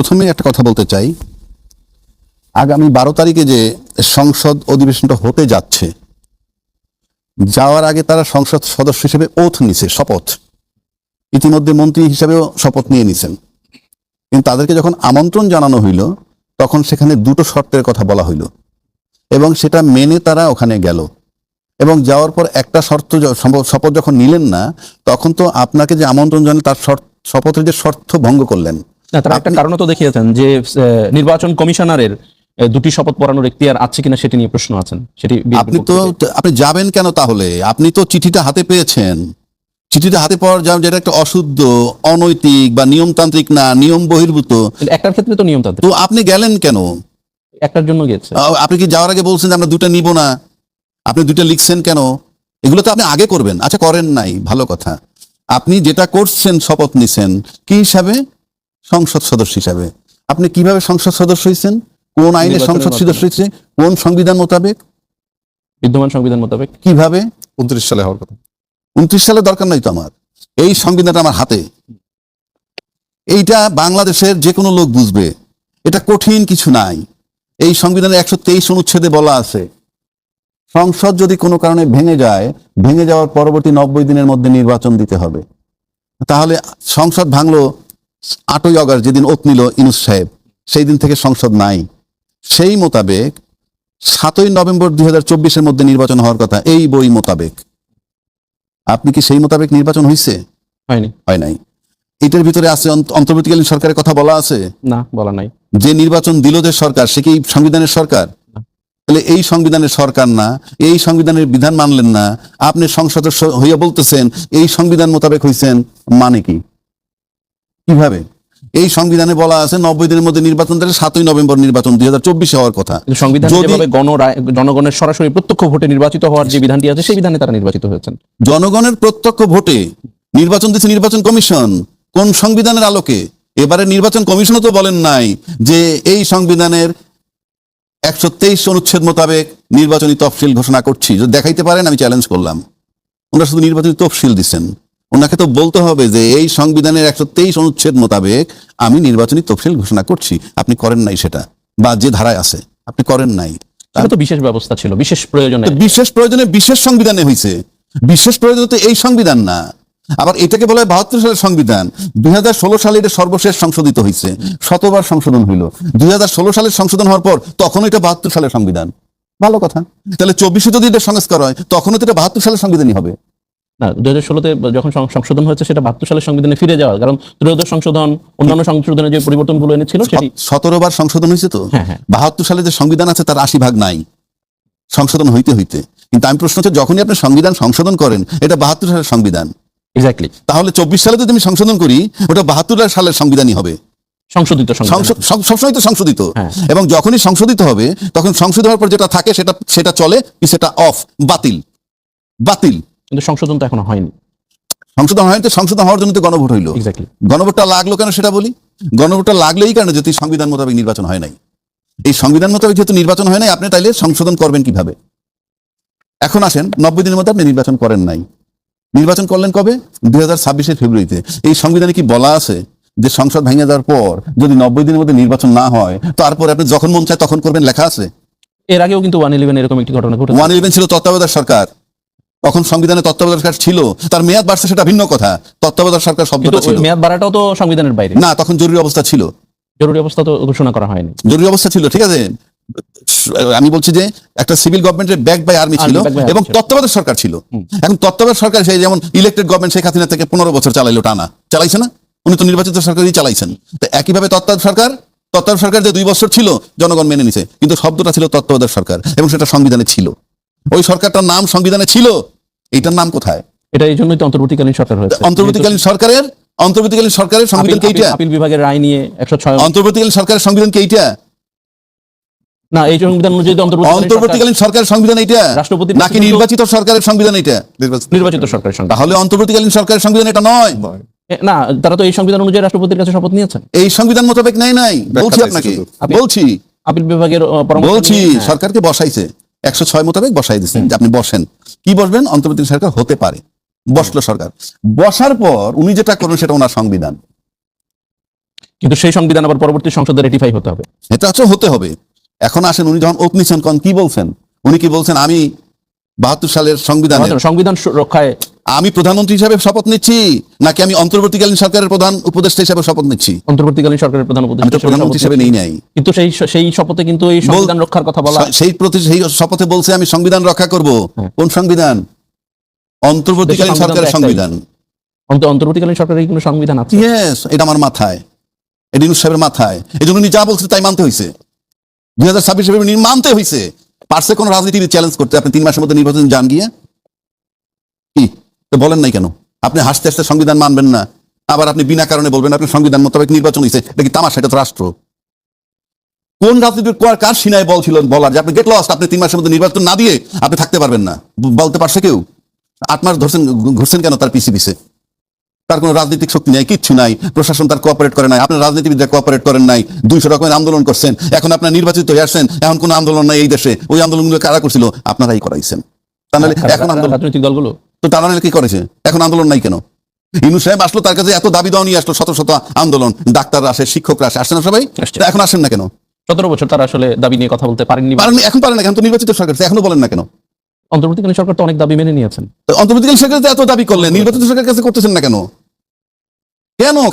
প্রথমে একটা কথা বলতে চাই, আগামী 12 তারিখে যে সংসদ অধিবেশনটা হতে যাচ্ছে, যাওয়ার আগে তারা সংসদ সদস্য হিসেবে ওথ নিছে, শপথ। ইতিমধ্যে মন্ত্রী হিসেবেও শপথ নিয়ে নিছেন, কিন্তু তাদেরকে যখন আমন্ত্রণ জানানো হইল তখন সেখানে দুটো শর্তের কথা বলা হইল এবং সেটা মেনে তারা ওখানে গেল। এবং যাওয়ার পর একটা শপথ যখন নিলেন না, তখন তো আপনাকে যে আমন্ত্রণ জানালেন তার শপথের যে শর্ত ভঙ্গ করলেন। তারা একটা কারণ তো দেখিয়েছেন যে নির্বাচন কমিশনারের দুটি শপথ পড়ানোর এখতিয়ার আছে কিনা সেটি নিয়ে প্রশ্ন আছেন। সেটি আপনি যাবেন কেন তাহলে? আপনি তো চিঠিটা হাতে পেয়েছেন। চিঠিটা হাতে পাওয়ার যেটা একটা অশুদ্ধ, অনৈতিক বা নিয়মতান্ত্রিক না, নিয়ম বহির্ভূত। একটার ক্ষেত্রে তো নিয়মতান্ত্রিক। তো আপনি গেলেন কেন? একটার জন্য গেছে। আপনি কি যাওয়ার আগে বলছেন যে আমরা দুটা নিব না? আপনি দুটা লিখছেন কেন? এগুলো তো আপনি আগে করবেন। আচ্ছা, করেন নাই, ভালো কথা। আপনি যেটা করছেন, শপথ নিছেন কি হিসাবে? সংসদ সদস্য হিসাবে। আপনি কিভাবে সংসদ সদস্য হয়েছেন? কোন আইনে সংসদ সদস্য হয়েছে? কোন সংবিধান মোতাবেক? বিদ্যমান সংবিধান মোতাবেক। কিভাবে? 29 সালে হওয়ার কথা। 29 সালে দরকার নাই তো আমার। এই সংবিধানটা আমার হাতে। এইটা বাংলাদেশের যে কোনো লোক বুঝবে। এটা কঠিন কিছু নাই। এই সংবিধানের 123 অনুচ্ছেদে বলা আছে, সংসদ যদি কোনো কারণে ভেঙে যায়, ভেঙে যাওয়ার পরবর্তী 90 দিনের মধ্যে নির্বাচন দিতে হবে। তাহলে সংসদ ভাঙলো 8ই অগাস্ট, যেদিন ওত নিল ইউনূস সাহেব, সেই দিন থেকে সংসদ নাই। সেই মোতাবেক 7ই নভেম্বর 2024-এর মধ্যে নির্বাচন হওয়ার কথা, এই বই মোতাবেক। আপনি কি সেই মোতাবেক নির্বাচন হয়েছে? হয়নি। হয় নাই। এটার ভিতরে আছে অন্তর্বর্তীকালীন সরকারের কথা বলা আছে? না, বলা নাই। যে নির্বাচন দিল যে সরকার, সে কি সংবিধানের সরকার? তাহলে এই সংবিধানের সরকার না, এই সংবিধানের বিধান মানলেন না, আপনি সংসদ হইয়া বলতেছেন এই সংবিধান মোতাবেক হইছেন, মানে কি? কিভাবে? এই সংবিধানে বলা আছে 90 দিনের মধ্যে নির্বাচন দিলে 7ই নভেম্বর নির্বাচন 2024-এ হওয়ার কথা। সংবিধান যেভাবে জনগণের সরাসরি প্রত্যক্ষ ভোটে নির্বাচিত হওয়ার যে বিধানটি আছে, সেই বিধানে তারা নির্বাচিত হয়েছেন। জনগণের প্রত্যক্ষ ভোটে নির্বাচন দিচ্ছে নির্বাচন কমিশন। কোন সংবিধানের আলোকে? এবারে নির্বাচন কমিশনও তো বলেন নাই যে এই সংবিধানের 123 অনুচ্ছেদ মোতাবেক নির্বাচনী তফসিল ঘোষণা করছি। যদি দেখাইতে পারেন, আমি চ্যালেঞ্জ করলাম। ওনারা শুধু নির্বাচনী তফসিল দিচ্ছেন। ওনাকে তো বলতে হবে যে এই সংবিধানের 123 অনুচ্ছেদ মোতাবেক আমি নির্বাচনী তফসিল ঘোষণা করছি। আপনি করেন নাই সেটা, বা যে ধারায় আছে আপনি করেন নাই। এটা তো বিশেষ ব্যবস্থা ছিল, বিশেষ প্রয়োজনে। বিশেষ প্রয়োজনে বিশেষ সংবিধানে হয়েছে। বিশেষ প্রয়োজনে তো এই সংবিধান না। আবার এটাকে বলা হয় 72 সালের সংবিধান। 2016 সালে এটা সর্বশেষ সংশোধিত হয়েছে, 100বার সংশোধন হইল। 2016 সালের সংশোধন হওয়ার পর তখন এটা 72 সালের সংবিধান। ভালো কথা। তাহলে 24-এ যদি এটা সংস্কার হয়, তখনও তো এটা 72 সালের সংবিধানই হবে না। 2016-তে যখন সংশোধন হয়েছে, সেটা 72 সালের সংবিধানে ফিরে যাওয়া, কারণ ত্রয়োদশ সংশোধন অন্যান্য সংশোধনের যে পরিবর্তনগুলো এনেছিল, সেটি 17 বার সংশোধন হয়েছে। তো 72 সালে যে সংবিধান আছে তার 80 ভাগ নাই সংশোধন হইতে হইতে। কিন্তু আমি প্রশ্ন হচ্ছে, যখনই আপনি সংবিধান সংশোধন করেন, এটা 72 সালের সংবিধান। এক্স্যাক্টলি। তাহলে 24 সালে যদি আমি সংশোধন করি, ওটা 72 সালের সংবিধানই হবে। সংশোধিত সবসময় তো সংশোধিত। এবং যখনই সংশোধিত হবে, তখন সংশোধিত হওয়ার পর যেটা থাকে সেটা চলে, সেটা অফ, বাতিল। কিন্তু সংশোধন তো এখনো হয়নি। সংশোধন হয়নি, তো সংশোধন হওয়ার জন্য তো গণভোট হইলো। গণভোটটা লাগলো কেন সেটা বলি। গণভোটটা লাগলো এই কারণে, যদি সংবিধান মোতাবেক নির্বাচন হয় নাই। এই সংবিধান মোতাবেক যেহেতু নির্বাচন হয় নাই, আপনি তাইলে সংশোধন করবেন কিভাবে? এখন আসেন, 90 দিনের মধ্যে আপনি নির্বাচন করেন নাই। নির্বাচন করলেন কবে? 2026-এর ফেব্রুয়ারিতে। এই সংবিধানে কি বলা আছে যে সংসদ ভেঙে যাওয়ার পর যদি 90 দিনের মধ্যে নির্বাচন না হয়, তারপরে আপনি যখন মন চায় তখন করবেন, লেখা আছে? এর আগেও কিন্তু 111 এরকম একটি ঘটনা ঘটেছে। 111 ছিল তত্ত্বাবধায়ক সরকার। তখন সংবিধানে তত্ত্বাবধায়ক সরকার ছিল, তার মেয়াদ বাড়ছে, সেটা ভিন্ন কথা। তত্ত্বাবধায়ক সরকার শব্দটা ছিল। মেয়াদ বাড়াটাও তো সংবিধানের বাইরে না, তখন জরুরি অবস্থা ছিল। জরুরি অবস্থা তো ঘোষণা করা হয়নি। জরুরি অবস্থা ছিল, ঠিক আছে। আমি বলছি যে একটা সিভিল গভর্নমেন্টের ব্যাক বাই আর্মি ছিল এবং তত্ত্বাবধায়ক সরকার ছিল। এখন তত্ত্বাবধায়ক সরকার, সেই যেমন ইলেক্টেড গভর্নমেন্ট শেখ হাসিনা থেকে 15 বছর চালাইলো, টানা চালাইছে না? উনি তো নির্বাচিত সরকারই চালাইছেন। তো একইভাবে তত্ত্বাবধায়ক সরকার যে 2 বছর ছিল, জনগণ মেনে নিছে, কিন্তু শব্দটা ছিল তত্ত্বাবধায়ক সরকার এবং সেটা সংবিধানে ছিল। ওই সরকারটার নাম সংবিধানে ছিল, এইটার নাম কোথায়? এটা এই জন্যই তো অন্তর্বর্তীকালীন সরকার হয়েছে। অন্তর্বর্তীকালীন সরকারের সংবিধান কি এইটা? আপিল বিভাগের রায় নিয়ে 106। অন্তর্বর্তীকালীন সরকারের সংবিধান কি এইটা? না, এই সংবিধান অনুযায়ী অন্তর্বর্তীকালীন সরকারের সংবিধান এইটা, রাষ্ট্রপতি নাকি নির্বাচিত সরকারের সংবিধান এইটা? নির্বাচিত সরকারের সংবিধান। তাহলে অন্তর্বর্তীকালীন সরকারের সংবিধান এটা নয়। না, তারা তো এই সংবিধান অনুযায়ী রাষ্ট্রপতির কাছে শপথ নিয়েছেন। এই সংবিধান মোতাবেক নাই। বলছি আপনাকে, আপিল বিভাগের বলছি সরকারকে বসাইছে 106 মোতাবেক বসাই দিচ্ছেন যে আপনি বসেন। কি বসবেন? অন্তর্বর্তী সরকার হতে পারে। বসলো সরকার, বসার পর উনি যেটা করবেন সেটা ওনার সংবিধান। কিন্তু সেই সংবিধান আবার পরবর্তী সংসদে রেটিফাই হতে হবে। এটা হতে হবে। এখন আসেন, উনি যখন ওত নিচ্ছেন কি বলছেন? উনি কি বলছেন, আমি 72 সালের সংবিধান রক্ষায় আমি প্রধানমন্ত্রী হিসাবে শপথ নিচ্ছি, নাকি আমি অন্তর্বর্তীকালীন সরকারের প্রধান উপদেষ্টা হিসাবে শপথ নিচ্ছি? অন্তর্বর্তীকালীন সরকারের প্রধান আমি তো উপদেষ্টা প্রধানমন্ত্রী হিসাবে নেই নাই। কিন্তু সেই শপথে কিন্তু এই সংবিধান রক্ষার কথা বলা, সেই শপথে বলছে আমি সংবিধান রক্ষা করব। কোন সংবিধান? অন্তর্বর্তীকালীন সরকারের সংবিধান। অন্তর্বর্তীকালীন সরকারের কোনো সংবিধান আছে? ইয়েস, এটা আমার মাথায়, এটা ইউনূস সাহেবের মাথায়। এই জন্য উনি যা বলছে তাই মানতে হয়েছে। 2026 সালে উনি মানতে হয়েছে। পারছে কোন রাজনীতিবিদ চ্যালেঞ্জ করতে? আপনি 3 মাসের মধ্যে নির্বাচন যান গিয়ে কি তো বলেন নাই কেন? আপনি হাসতে হাসতে সংবিধান মানবেন না, আবার আপনি বিনা কারণে বলবেন আপনি সংবিধান মোতাবেক নির্বাচন হয়েছে। এটা কি তামাশা? এটা তো রাষ্ট্র। কোন রাজনীতির কার সিনায় বল ছিল বলার যে আপনি গেট লস্ট, আপনি 3 মাসের মধ্যে নির্বাচন না দিয়ে আপনি থাকতে পারবেন না? বলতে পারছে কেউ? 8 মাস ঘুরছেন কেন তার পিছে? তার কোনো রাজনৈতিক শক্তি নাই, কিচ্ছু নাই, প্রশাসন তার কোঅপারেট করে নাই, আপনার রাজনীতিবিদরা কোঅপারেট করেন নাই, 200 রকমের আন্দোলন করছেন, এখন আপনার নির্বাচিত হয়ে আসছেন, এখন কোনো আন্দোলন নাই এই দেশে। ওই আন্দোলনগুলো কারা করছিল? আপনারাই করাইছেন। তাহলে এখন রাজনৈতিক দলগুলো তো তারা কি করেছে? এখন আন্দোলন নাই কেন? ইউনূস সাহেব আসলো, তার কাছে এত দাবি দেওয়া নিয়ে আসলো, শত শত আন্দোলন, ডাক্তাররা আসে, শিক্ষকরা আসে, আসছে না সবাই? এখন আসেন না কেন? 17 বছর তারা আসলে দাবি নিয়ে কথা বলতে পারেননি। এখন পারেন না, এখন তো নির্বাচিত সরকার, এখনো বলেন না কেন? অন্তর্বর্তীকালীন সরকার তো অনেক দাবি মেনে নিয়েছেন। অন্তর্বর্তীকালীন সরকার এত দাবি করলেন, নির্বাচিত সরকারের কাছে করতেছেন না কেন?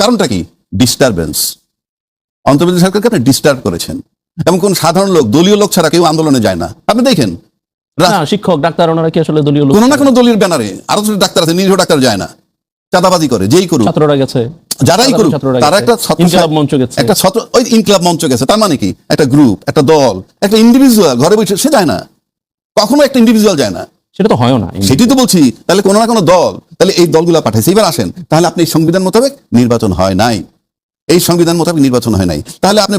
কারণটা কি? ডিস্টারবেন্স। অন্তর্বর্তী সরকারকে আপনি ডিস্টার্ব করেছেন, এবং কোন সাধারণ লোক, দলীয় লোক ছাড়া কেউ আন্দোলনে যায় না। আপনি দেখেন শিক্ষক, ডাক্তার, ওনারা কি আসলে দলীয় লোক? কোনো না কোনো দলীয় ব্যানারে আরো ডাক্তার আছে, নিরীহ ডাক্তার যায় না, চাঁদাবাজি করে, যেই করুক, ছাত্ররা গেছে, যারাই করুক, তারা একটা ইনকিলাব মঞ্চ গেছে, ওই ইনকিলাব মঞ্চ গেছে। তার মানে কি? একটা গ্রুপ, একটা দল, একটা ইন্ডিভিজুয়াল ঘরে বসে সে যায় না, কখনো একটা ইন্ডিভিজুয়াল যায় না। সেটা তো হয় না। সেটাই তো বলছি। তাহলে কোনো না কোনো দল, তাহলে এই দলগুলো পাঠাইছে। এবার আসেন, তাহলে আপনি সংবিধান মোতাবেক নির্বাচন হয় নাই, এই সংবিধান মোতাবেক নির্বাচন হয় নাই, তাহলে আপনি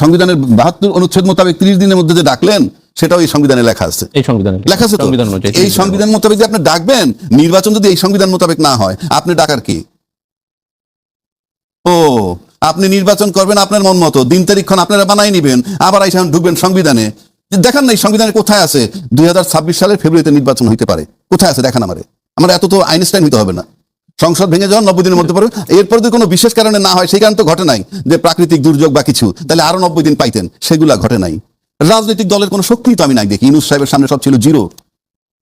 সংবিধানের 72 অনুচ্ছেদ মোতাবেক 30 দিনের মধ্যে যে ডাকলেন, সেটাও এই সংবিধানে লেখা আছে। এই সংবিধানে লেখা আছে তো, এই সংবিধান মোতাবেক যে আপনি ডাকবেন, নির্বাচন যদি এই সংবিধান মোতাবেক না হয়, আপনি ডাকার কি? আপনি নির্বাচন করবেন আপনার মন মতো, দিন তারিখক্ষণ আপনারা বানাই নিবেন, আবার আইসা ঢুকবেন সংবিধানে। দেখান না এই সংবিধানে কোথায় আছে 2026 সালের ফেব্রুয়ারিতে নির্বাচন হইতে পারে? কোথায় আছে দেখান আমারে। আমরা এত তো আইনস্টাইন হইতে হবে না। সংসদ ভেঙে যাওয়ার 90 দিনের মধ্যে পড়বে। এরপর যদি কোনো বিশেষ কারণে না হয়, সেই কারণ তো ঘটে নাই, যে প্রাকৃতিক দুর্যোগ বা কিছু, তাহলে আরো 90 দিন পাইতেন, সেগুলা ঘটে নাই। রাজনৈতিক দলের কোনো শক্তি তো আমি নাই দেখি। ইউনূস সাহেবের সামনে সব ছিল জিরো,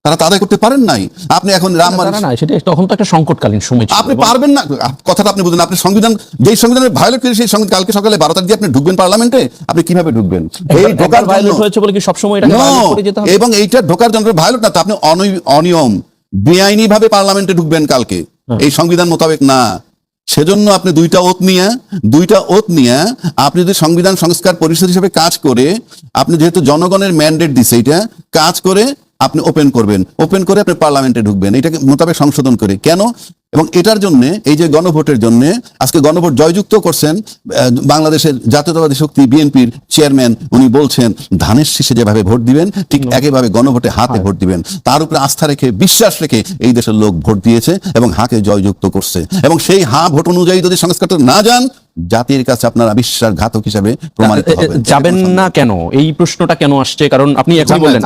তারা আদায় করতে পারেন নাই। আপনি এখন তখন তো একটা সংকটকালীন সময়, আপনি পারবেন না। কথাটা আপনি বুঝেন, আপনি সংবিধান, যেই সংবিধানের ভায়োলেট করে সেই সংবিধান কালকে সকালে 12 তারিখ দিয়ে আপনি ঢুকবেন পার্লামেন্টে, আপনি কিভাবে ঢুকবেন? এই ঢোকার ভায়োলেট হয়েছে বলে কি সব সময় এটাকে ভায়োলেট করে যেতে হবে? এবং এইটা ঢোকার জন্য ভায়োলেট না, তো আপনি অনিয়ম, বেআইনি ভাবে পার্লামেন্টে ঢুকবেন কালকে, এই সংবিধান মোতাবেক না। সেজন্য আপনি দুইটা ওত নিয়ে আপনি যদি সংবিধান সংস্কার পরিষদ হিসেবে কাজ করে, আপনি যেহেতু জনগণের ম্যান্ডেট দিছে, এটা কাজ করে আপনি ওপেন করে আপনি পার্লামেন্টে ঢুকবেন, এটাকে মোতাবেক সংশোধন করে। কেন? এবং এটার জন্য, এই যে গণভোটের জন্য, আজকে গণভোট জয়যুক্ত করছেন বাংলাদেশের জাতীয়তাবাদী শক্তি বিএনপির চেয়ারম্যান। উনি বলছেন ধানের শীষে যেভাবে ভোট দিবেন, ঠিক একইভাবে গণভোটে হাতে ভোট দিবেন। তার উপরে আস্থা রেখে, বিশ্বাস রেখে এই দেশের লোক ভোট দিয়েছে এবং হাকে জয়যুক্ত করছে। এবং সেই ভোট অনুযায়ী যদি সংস্কার না যান, জাতির কাছে আপনারা বিশ্বাসঘাতক হিসাবে প্রমাণিত হবেন। যাবেন না কেন? এই প্রশ্নটা কেন আসছে? কারণ আপনি এখনই বললেন,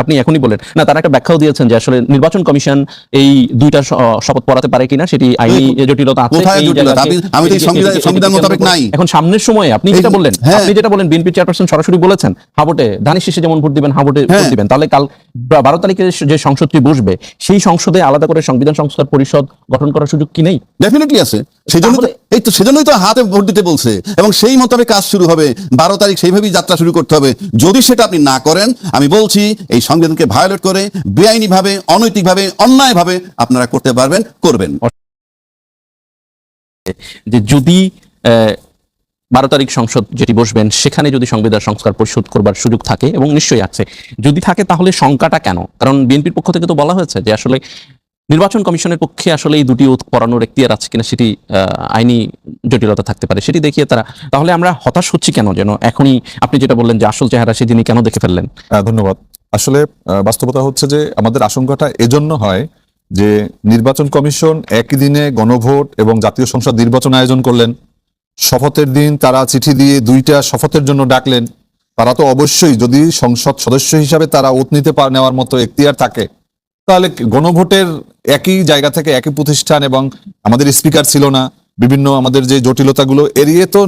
আপনি এখনই বললেন না, তারা একটা ব্যাখ্যাও দিয়েছেন যে আসলে নির্বাচন কমিশন এই দুইটা শপথ পড়াতে পারে কিনা, সেটি আইনি জটিলতা আছে। আমি তো সংবিধান মোতাবেক নাই। এখন সামনের সময়ে আপনি যেটা বললেন বিএনপি চেয়ারপারসন সরাসরি বলেছেন, হাবটে ধানের শীষে যেমন ভোট দিবেন, হাবটে ভোট দিবেন। তাহলে কাল 12 তারিখে যে সংসদটি বসবে, সেই সংসদে আলাদা করে সংবিধান সংস্কার পরিষদ গঠন করার সুযোগ কি নেই? ডেফিনেটলি আছে। সেজন্যই তো হাতে ভোট দিতে বলছে, এবং সেই মোতাবেক কাজ শুরু হবে 12 তারিখ। সেইভাবেই যাত্রা শুরু করতে হবে। যদি সেটা আপনি না করেন, আমি বলছি এই সংবিধানকে ভায়োলেট করে, বেআইনি ভাবে, অনৈতিক ভাবে, অন্যায় ভাবে আপনারা করবেন। যে যদি 12 তারিখ সংসদ যেটি বসবেন, সেখানে যদি সংবিধান সংস্কার পরিষদ করবার সুযোগ থাকে, এবং নিশ্চয়ই আছে, যদি থাকে, তাহলে শঙ্কাটা কেন? কারণ বিএনপির পক্ষ থেকে তো বলা হয়েছে যে আসলে নির্বাচন কমিশনের পক্ষে আসলে এই দুটি ওত পড়ানোর এখতিয়ার আছে কিনা, সেটি আইনি জটিলতা থাকতে পারে, সেটি দেখিয়ে তারা। তাহলে আমরা হতাশ হচ্ছি কেন? যেন এখনই আপনি যেটা বললেন যে আসল চেহারা সেদিনই কেন দেখে ফেললেন? ধন্যবাদ। আসলে বাস্তবতা হচ্ছে যে আমাদের আশঙ্কাটা এজন্য হয় যে নির্বাচন কমিশন একই দিনে গণভোট এবং জাতীয় সংসদ নির্বাচন আয়োজন করলেন। শপথের দিন তারা চিঠি দিয়ে দুইটা শপথের জন্য ডাকলেন। তারা তো অবশ্যই, যদি সংসদ সদস্য হিসাবে তারা ওত নিতে নেওয়ার মতো এখতিয়ার থাকে, তাহলে গণভোটের একই জায়গা থেকে, একই প্রতিষ্ঠান, এবং আমাদের স্পিকার ছিল না, বিভিন্ন আমাদের যে জটিলতাগুলো এড়িয়ে তো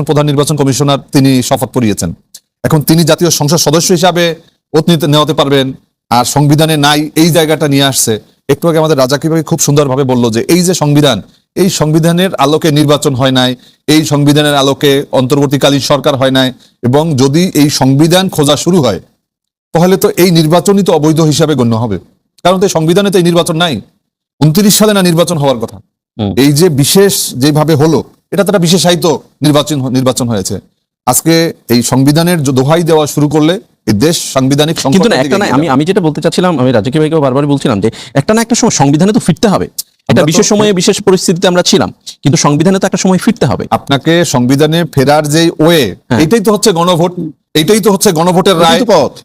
প্রধান নির্বাচন কমিশনার তিনি শপথ পড়িয়েছেন। এখন তিনি জাতীয় সংসদ সদস্য হিসাবে নেওয়াতে পারবেন, আর সংবিধানে নাই এই জায়গাটা নিয়ে আসছে। একটু আগে আমাদের রাজা কিভাবে খুব সুন্দরভাবে বললো যে এই যে সংবিধান, এই সংবিধানের আলোকে নির্বাচন হয় নাই, এই সংবিধানের আলোকে অন্তর্বর্তীকালীন সরকার হয় নাই, এবং যদি এই সংবিধান খোঁজা শুরু হয় তাহলে তো এই নির্বাচনই তো অবৈধ হিসাবে গণ্য হবে, কারণ তো এই সংবিধানে তো এই নির্বাচন নাই। 29 সালে না নির্বাচন হওয়ার কথা, এই যে বিশেষ যেভাবে হলো, এটা তো একটা বিশেষায়িত নির্বাচন হয়েছে। আজকে এই সংবিধানের দোহাই দেওয়া শুরু করলে এই দেশ সাংবিধানিক কিন্তু না একটা না, আমি যেটা বলতে চাচ্ছিলাম, আমি রাজাকি ভাইকেও বারবার বলছিলাম যে একটা না একটা সময় সংবিধানে তো ফিরতে হবে। এটা বিশেষ সময়ে বিশেষ পরিস্থিতিতে আমরা ছিলাম, কিন্তু সংবিধানে তো একটা সময় ফিরতে হবে। আপনাকে সংবিধানে ফেরার যে ওয়ে, এটাই তো হচ্ছে গণভোট, এটাই তো হচ্ছে গণভোটের রায়,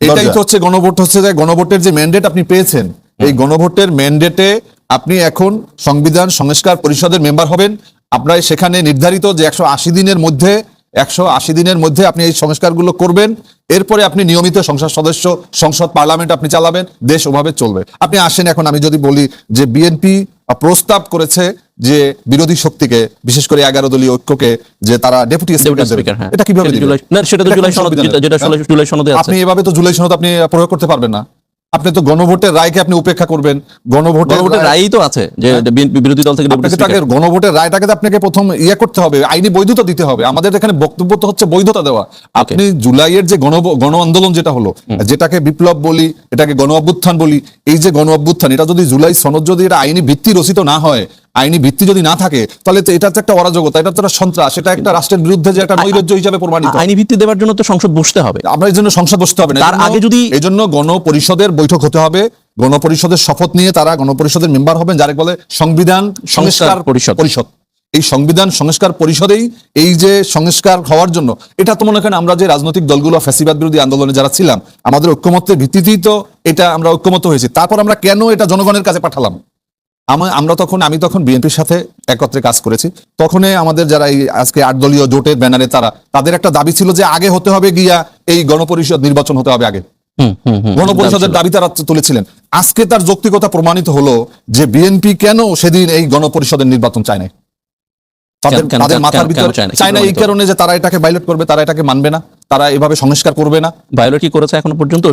এটাই তো হচ্ছে গণভোট, হচ্ছে যে গণভোটের যে ম্যান্ডেট আপনি পেয়েছেন, এই গণভোটের ম্যান্ডেটে আপনি এখন সংবিধান সংস্কার পরিষদের মেম্বার হবেন। আপনার সেখানে নির্ধারিত যে 180 দিনের মধ্যে আপনি এই সংস্কারগুলো করবেন, এরপরে আপনি নিয়মিত সংসদ সদস্য, সংসদ পার্লামেন্ট আপনি চালাবেন, দেশ ওভাবে চলবে। আপনি আসেন, এখন আমি যদি বলি যে বিএনপি প্রস্তাব করেছে যে বিরোধী শক্তিকে, বিশেষ করে 11 দলীয় ঐক্যকে, যে তারা ডেপুটি স্পিকার, এটা কিভাবে দিবে? সেটা তো জুলাই সনদ, যেটা জুলাই সনদে আছে। আপনি এভাবে তো জুলাই সনদ আপনি প্রয়োগ করতে পারবেন না। আপনি তো গণভোটের রায়কে আপনি উপেক্ষা করবেন। গণভোটের রায়ই তো আছে যে বিরোধী দল থেকে গণভোটের রায়টাকে আপনাকে প্রথম করতে হবে, আইনি বৈধতা দিতে হবে। আমাদের এখানে বক্তব্য তো হচ্ছে বৈধতা দেওয়া। আপনি জুলাইয়ের যে গণ আন্দোলন যেটা হলো, যেটাকে বিপ্লব বলি, এটাকে গণ অভ্যুত্থান বলি, এই যে গণ অভ্যুত্থান, এটা যদি জুলাই সনদ যদি এটা আইনি ভিত্তি রচিত না হয়, আইনি ভিত্তি যদি না থাকে, তাহলে তো এটা তো একটা অরাজকতা, এটা তো একটা সন্ত্রাস, এটা একটা রাষ্ট্রের বিরুদ্ধে যে একটা নৈরাজ্য হিসাবে প্রমাণিত। আইনি ভিত্তি দেওয়ার জন্য তো সংসদ বসতে হবে, আমরা এই জন্য সংসদ বসতে হবে না, তার আগে যদি এই জন্য গণপরিষদের বৈঠক হতে হবে, গণপরিষদের শপথ নিয়ে তারা গণপরিষদের মেম্বার হবেন, যারে বলে সংবিধান সংস্কার পরিষদ। এই সংবিধান সংস্কার পরিষদেই এই যে সংস্কার হওয়ার জন্য, এটা তো মনে করেন আমরা যে রাজনৈতিক দলগুলো ফ্যাসিবাদ বিরোধী আন্দোলনে যারা ছিলাম, আমাদের ঐক্যমত্যের ভিত্তিতেই তো এটা আমরা ঐক্যমত্য হয়েছি। তারপর আমরা কেন এটা জনগণের কাছে পাঠালাম? আমি তখন বিএনপির সাথে একত্রে কাজ করেছি। তখনই আমাদের যারা এই আজকে 8 দলীয় জোটের ব্যানারে তাদের একটা দাবি ছিল যে আগে হতে হবে গিয়া এই গণপরিষদ নির্বাচন হতে হবে আগে। গণপরিষদের দাবি তারা তুলেছিলেন। আজকে তার যৌক্তিকতা প্রমাণিত হলো যে বিএনপি কেন সেদিন এই গণপরিষদের নির্বাচন চায় না। তাদের মাথার ভিতরে চায় না এই কারণে যে তারা এটাকে ভায়োলেট করবে, তারা এটাকে মানবে না, তারা এভাবে সংস্কার করবে না। ভায়োলেট কি করেছে এখনো পর্যন্ত?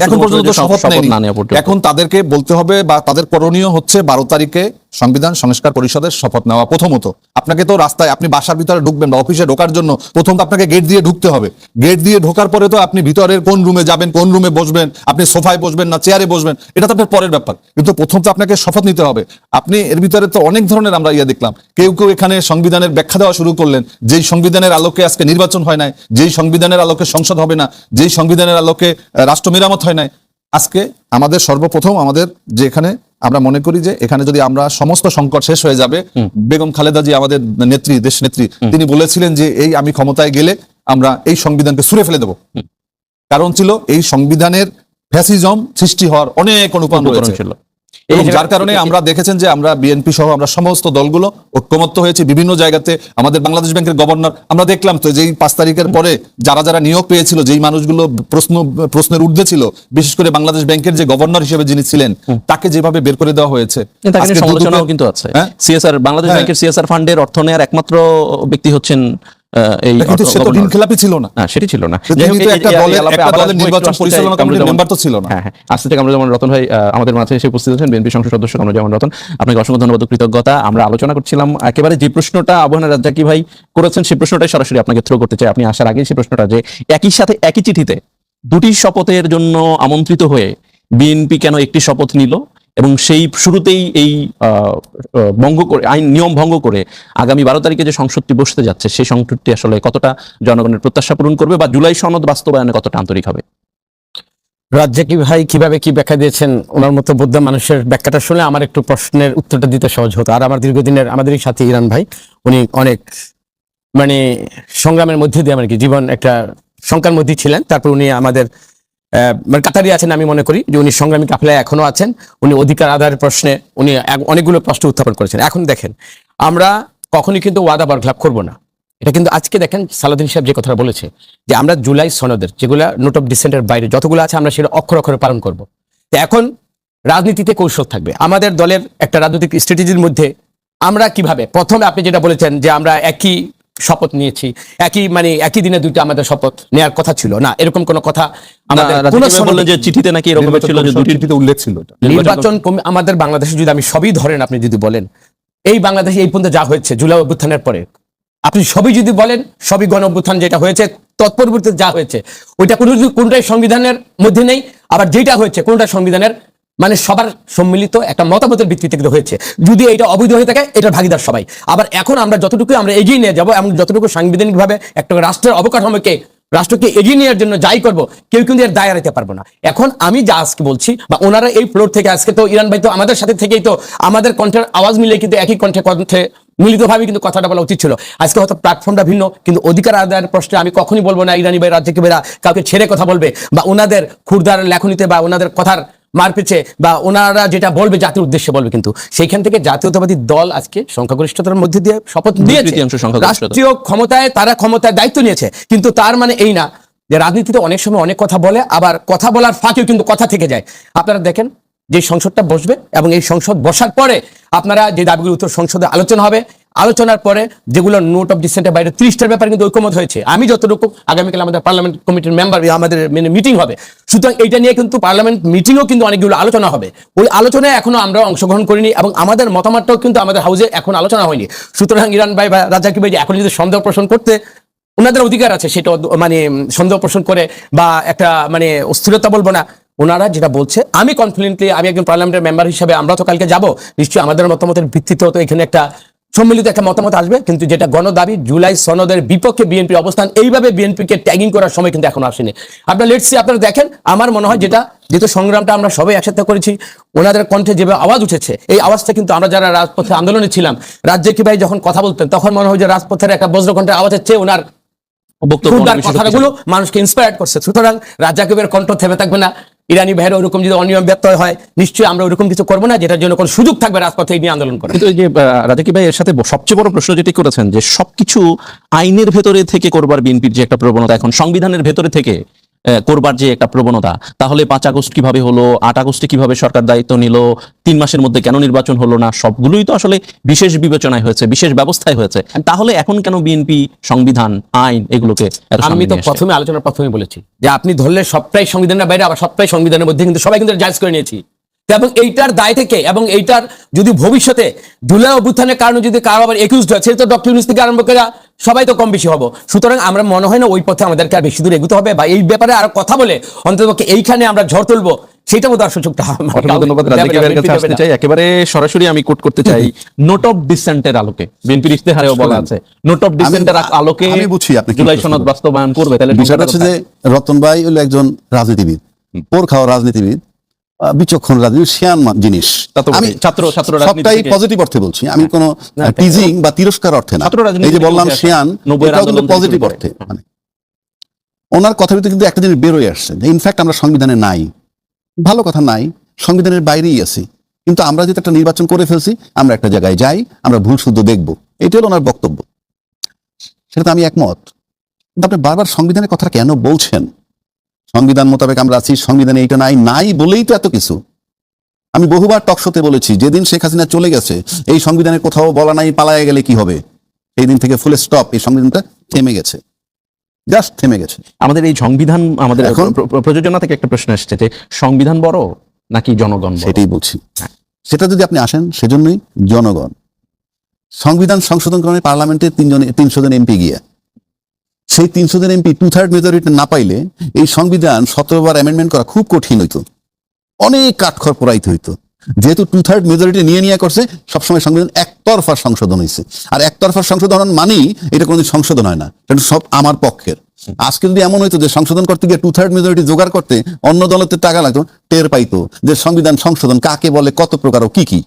শপথ না নেওয়া পর্যন্ত। এখন তাদেরকে বলতে হবে, বা তাদের করণীয় হচ্ছে 12 তারিখে সংবিধান সংস্কার পরিষদের শপথ নেওয়া। প্রথমত আপনাকে তো রাস্তায়, আপনি বাসার ভিতরে ঢুকবেন বা অফিসে ঢোকার জন্য প্রথম তো আপনাকে গেট দিয়ে ঢুকতে হবে। গেট দিয়ে ঢোকার পরে তো আপনি ভিতরের কোন রুমে যাবেন, কোন রুমে বসবেন, আপনি সোফায় বসবেন না চেয়ারে বসবেন, এটা তো আপনার পরের ব্যাপার, কিন্তু প্রথম তো আপনাকে শপথ নিতে হবে। আপনি এর ভিতরে তো অনেক ধরনের আমরা দেখলাম, কেউ এখানে সংবিধানের ব্যাখ্যা দেওয়া শুরু করলেন, যেই সংবিধানের আলোকে আজকে নির্বাচন হয় নাই, যেই সংবিধানের আলোকে সংসদ হবে না, যেই সংবিধানের আলোকে রাষ্ট্র মেরামত হয় নাই। আজকে আমাদের সর্বপ্রথম আমাদের যে এখানে আমরা মনে করি যে এখানে যদি আমরা সমস্ত সংকট শেষ হয়ে যাবে, বেগম খালেদা জি আমাদের নেত্রী, দেশ নেত্রী, তিনি বলেছিলেন যে এই আমি ক্ষমতায় গেলে আমরা এই সংবিধানকে ছুঁড়ে ফেলে দেব। কারণ ছিল এই সংবিধানের ফ্যাসিজম সৃষ্টি হওয়ার অনেক অনুপান ছিল। যার কারণে আমরা দেখেছেন যে আমরা বিএনপি সহ আমরা সমস্ত দলগুলো ঐক্যমত্য হয়েছে বিভিন্ন জায়গাতে। আমাদের বাংলাদেশ ব্যাংকের গভর্নর আমরা দেখলাম তো, যেই 5 তারিখের পরে যারা নিয়োগ পেয়েছিল, যেই মানুষগুলো প্রশ্নের ঊর্ধ্বে ছিল, বিশেষ করে বাংলাদেশ ব্যাংকের যে গভর্নর হিসেবে যিনি ছিলেন, তাকে যেভাবে বের করে দেওয়া হয়েছে। সমালোচনাও কিন্তু আছে। সিএসআর, বাংলাদেশ ব্যাংকের সিএসআর ফান্ডের অর্থ নেওয়ার একমাত্র ব্যক্তি হচ্ছেন ছিল না, সেটি ছিল না। রতন ভাই আমাদের মাঝে এসে উপস্থিত আছেন, বিএনপি সংসদ সদস্য কামরুজ্জামান রতন, আপনাকে অসংখ্য ধন্যবাদ, কৃতজ্ঞতা। আমরা আলোচনা করছিলাম একেবারে যে প্রশ্নটা আবহানা রাজ্জাকি ভাই করেছেন, সেই প্রশ্নটাই সরাসরি আপনাকে থ্রো করতে চাই। আপনি আসার আগে সেই প্রশ্নটা, যে একই সাথে একই চিঠিতে দুটি শপথের জন্য আমন্ত্রিত হয়ে বিএনপি কেন একটি শপথ নিল, এবং সেই শুরুতেই এই আইন নিয়ম ভঙ্গ করে আগামী 12 তারিখে যে সংসদটি বসতে যাচ্ছে, সেই সংসদটি আসলে কতটা জনগণের প্রত্যাশা পূরণ করবে, বা জুলাই সনদ বাস্তবায়নে কতটা আন্তরিক হবে? রাজ্জাকি ভাই কিভাবে কি ব্যাখ্যা দিয়েছেন, ওনার মতো বুদ্ধ মানুষের ব্যাখ্যাটা শুনে আমার একটু প্রশ্নের উত্তরটা দিতে সহজ হতো। আর আমার দীর্ঘদিনের আমাদেরই সাথী ইরান ভাই, উনি অনেক সংগ্রামের মধ্যে দিয়ে আমার কি জীবন একটা শঙ্কার মধ্যে ছিলেন। তারপর উনি আমাদের কাতারি আছেন, আমি মনে করি যে উনি সংগ্রামী কাফেলায় এখনো আছেন। উনি অধিকার আদায়ের প্রশ্নে উনি অনেকগুলো প্রশ্ন উত্থাপন করেছেন। এখন দেখেন, আমরা কখনই কিন্তু ওয়াদা বরখলাপ করবো না। এটা কিন্তু আজকে দেখেন সালাউদ্দিন সাহেব যে কথা বলেছে, যে আমরা জুলাই সনদের যেগুলো নোট অফ ডিসেন্টের বাইরে যতগুলো আছে আমরা সেটা অক্ষর অক্ষরে পালন করবো। এখন রাজনীতিতে কৌশল থাকবে। আমাদের দলের একটা রাজনৈতিক স্ট্র্যাটেজির মধ্যে আমরা কিভাবে প্রথমে আপনি যেটা বলেছেন যে আমরা একই শপথ নিয়েছি, একই দিনে দুইটা আমাদের শপথ নেওয়ার কথা ছিল না, এরকম কোনো কথা আমাদের কোনো বললেন যে চিঠিতে নাকি এরকম ছিল যে দুটি চিঠিতে উল্লেখ ছিল এটা। নির্বাচন আমাদের বাংলাদেশে যদি আমি সবই ধরেন, আপনি যদি বলেন এই বাংলাদেশে এই পর্যন্ত যা হয়েছে জুলাই অভ্যুত্থানের পরে, আপনি সবই যদি বলেন সবই গণ অভ্যুত্থান যেটা হয়েছে তৎপরবর্তীতে যা হয়েছে ওইটা কোনটাই সংবিধানের মধ্যে নেই, আবার যেটা হয়েছে কোনটা সংবিধানের সবার সম্মিলিত একটা মতামতের ভিত্তিতে কিন্তু হয়েছে। যদি এটা অবৈধ হয়ে থাকে এটার ভাগিদার সবাই। আবার এখন আমরা যতটুকু আমরা এগিয়ে নিয়ে যাব এবং যতটুকু সাংবিধানিকভাবে একটা রাষ্ট্রের অবকাঠামোকে রাষ্ট্রকে এগিয়ে নেওয়ার জন্য যাই করব, কেউ কিন্তু এর দায় এড়াতে পারবো না। এখন আমি যা আজকে বলছি বা ওনারা এই ফ্লোর থেকে আজকে তো ইরান ভাই তো আমাদের সাথে থেকেই তো আমাদের কণ্ঠের আওয়াজ মিলে কিন্তু একই কণ্ঠে মিলিতভাবে কিন্তু কথাটা বলা উচিত ছিল। আজকে হয়তো প্ল্যাটফর্মটা ভিন্ন, কিন্তু অধিকার আদায়ের প্রশ্নে আমি কখনই বলবো না ইরানি ভাই রাজ্জাকি ভাইরা কাউকে ছেড়ে কথা বলবে বা ওনাদের ক্ষুরদার লেখনীতে বা ওনাদের কথার মারপিছে বা ওনারা যেটা বলবে জাতির উদ্দেশ্যে বলবে, কিন্তু সেইখান থেকে জাতীয়তাবাদী দল আজকে সংখ্যাগরিষ্ঠতার মধ্যে দিয়ে শপথ দিয়েছে, রাষ্ট্রীয় ক্ষমতায় তারা ক্ষমতায় দায়িত্ব নিয়েছে। কিন্তু তার মানে এই না যে রাজনীতিতে অনেক সময় অনেক কথা বলে, আবার কথা বলার ফাঁকেও কিন্তু কথা থেকে যায়। আপনারা দেখেন যে সংসদটা বসবে এবং এই সংসদ বসার পরে আপনারা যে দাবিগুলো উত্তর সংসদে আলোচনা হবে, আলোচনার পরে যেগুলো নোট অফ ডিসেন্টের বাইরে 30টার ব্যাপারে কিন্তু ঐকমত হয়েছে। আমি যতটুকু আগামীকাল আমাদের পার্লামেন্ট কমিটির মেম্বার আমাদের মিটিং হবে, সুতরাং এইটা নিয়ে কিন্তু পার্লামেন্ট মিটিংও কিন্তু অনেকগুলো আলোচনা হবে। ওই আলোচনায় এখনো আমরা অংশগ্রহণ করিনি এবং আমাদের মতামতটাও কিন্তু আমাদের হাউসে এখন আলোচনা হয়নি। সুতরাং ইরান ভাই বা রাজ্জাকি ভাই এখন যদি সন্দেহ পোষণ করতে ওনাদের অধিকার আছে, সেটা সন্দেহ পোষণ করে বা একটা অস্থিরতা বলবো না, ওনারা যেটা বলছে আমি কনফিডেন্টলি, আমি একজন পার্লামেন্টের মেম্বার হিসেবে আমরা তো কালকে যাব, নিশ্চয়ই আমাদের মতামতের ভিত্তিতে তো এখানে একটা সম্মিলিত একটা মতামত আসবে। কিন্তু যেটা গণদাবি জুলাই সনদের বিপক্ষে বিএনপির অবস্থান, এইভাবে বিএনপিকে ট্যাগিং করার সময় কিন্তু এখন আসেনি। আপনারা লেটস সি, আপনারা দেখেন, আমার মনে হয় যেহেতু সংগ্রামটা আমরা সবাই একসাথে করেছি, ওনাদের কণ্ঠে যেভাবে আওয়াজ উঠেছে, এই আওয়াজটা কিন্তু আমরা যারা রাজপথে আন্দোলনে ছিলাম, রাজ্জাকি ভাই যখন কথা বলতেন তখন মনে হয় যে রাজপথের একটা বজ্রকণ্ঠের আওয়াজের চেয়ে ওনার কথাগুলো মানুষকে ইন্সপায়ার করছে। সুতরাং রাজ্জাকি ভাইয়ের কণ্ঠ থেমে থাকবে না, ইরানি ভাইয়ের ওরকম যদি অনিয়ম ব্যত্যয় হয় নিশ্চয়ই আমরা ওরকম কিছু করবো না যেটার জন্য কোনো সুযোগ থাকবে রাজপথে নিয়ে আন্দোলন করার। কিন্তু এই যে রাজ্জাকি ভাই এর সাথে সবচেয়ে বড় প্রশ্ন যেটি করেছেন যে সবকিছু আইনের ভেতরে থেকে করবার বিএনপির যে একটা প্রবণতা, এখন সংবিধানের ভেতরে থেকে করবার যে একটা প্রবণতা, তাহলে 5 আগস্ট কিভাবে হলো, 8 আগস্টে কিভাবে সরকার দায়িত্ব নিল, 3 মাসের মধ্যে কেন নির্বাচন হলো না, সবগুলোই তো আসলে বিশেষ বিবেচনায় হয়েছে, বিশেষ ব্যবস্থায় হয়েছে। তাহলে এখন কেন বিএনপি সংবিধান আইন এগুলোকে আমি তো প্রথমে আলোচনার প্রথমে বলেছি যে আপনি ধরলে সবটাই সংবিধানের বাইরে, আবার সবটাই সংবিধানের মধ্যে, কিন্তু সবাই কিন্তু জায়েজ করে নিয়েছি। এবং এইটার দায় থেকে এবং এইটার যদি ভবিষ্যতে জুলাই অভ্যুত্থানের কারণে যদি কারো আবার একিউজড হয়, সেটা তো ডক্টর ইউনূস থেকে আরম্ভ করে সবাই তো কম বেশি হবো। সুতরাং আমরা মনে হয় না ওই পথে আমাদেরকে আর বেশি দূর এগোতে হবে বা এই ব্যাপারে আর কথা বলে অন্ততপক্ষে এইখানে আমরা ঝড় তুলবো সেটা বোধ আর সুযোগটা ধন্যবাদ। রাজ্জাকি ভাইয়ের কাছে আসতে চাই, একেবারে সরাসরি আমি কোট করতে চাই, নোট অফ ডিসেন্টের আলোকে বিএনপির ইশতেহারেও বলা আছে নোট অফ ডিসেন্টের আলোকে আমি বুঝি আপনি জুলাই সনদ বাস্তবায়ন করবে। তাহলে বিষয়টা হচ্ছে যে রতন ভাই হলো একজন রাজনীতিবিদ, পোর খাওয়া রাজনীতিবিদ, বিচক্ষণ রাজনীতি, শিয়ান জিনিস। আমি ছাত্র সবটাই পজিটিভ অর্থে বলছি, আমি কোনো টিজিং বা তিরস্কার অর্থে না। এই যে বললাম শিয়ান, এটাও কিন্তু পজিটিভ অর্থে। ওনার কথার ভিতরে কিন্তু একটা জিনিস বেরোয় আসছে যে ইনফ্যাক্ট আমরা সংবিধানে নাই, ভালো কথা নাই, সংবিধানের বাইরেই আছি, কিন্তু আমরা যেটা একটা নির্বাচন করে ফেলছি, আমরা একটা জায়গায় যাই, আমরা ভুল শুদ্ধ দেখবো, এটা হলো ওনার বক্তব্য। সেটা তো আমি একমত, কিন্তু আপনি বারবার সংবিধানের কথা কেন বলছেন? সংবিধান মোতাবেক আমরা আছি, সংবিধানে এইটা নাই বলেই তো এত কিছু। আমি বহুবার টকশোতে বলেছি, যেদিন শেখ হাসিনা চলে গেছে এই সংবিধানের কোথাও বলা নাই পালায় গেলে কি হবে, সেই দিন থেকে ফুল স্টপ, এই সংবিধানটা থেমে গেছে, জাস্ট থেমে গেছে। আমাদের এই সংবিধান, আমাদের এখন প্রযোজনা থেকে একটা প্রশ্ন আসছে যে সংবিধান বড় নাকি জনগণ? সেটাই বলছি, সেটা যদি আপনি আসেন, সেজন্যই জনগণ। সংবিধান সংশোধন করে পার্লামেন্টে 300 জন এমপি গিয়ে, সেই 300 জন এমপি 2/3 মেজরিটি না পাইলে এই সংবিধান 17 বার অ্যামেন্ডমেন্ট করা খুব কঠিন হইতো, অনেক কাঠখড় পোড়াইতে হইতো। যেহেতু 2/3 মেজরিটি নিয়ে করছে, সবসময় সংবিধান একতরফা সংশোধন হয়েছে। আর একতরফা সংশোধন মানেই এটা কোনোদিন সংশোধন হয় না, এটা সব আমার পক্ষের। আজকে যদি এমন হইতো যে সংশোধন করতে গিয়ে 2/3 মেজরিটি জোগাড় করতে অন্য দলের টাকা লাগতো, টের পাইতো যে সংবিধান সংশোধন কাকে বলে, কত প্রকার ও কি কি।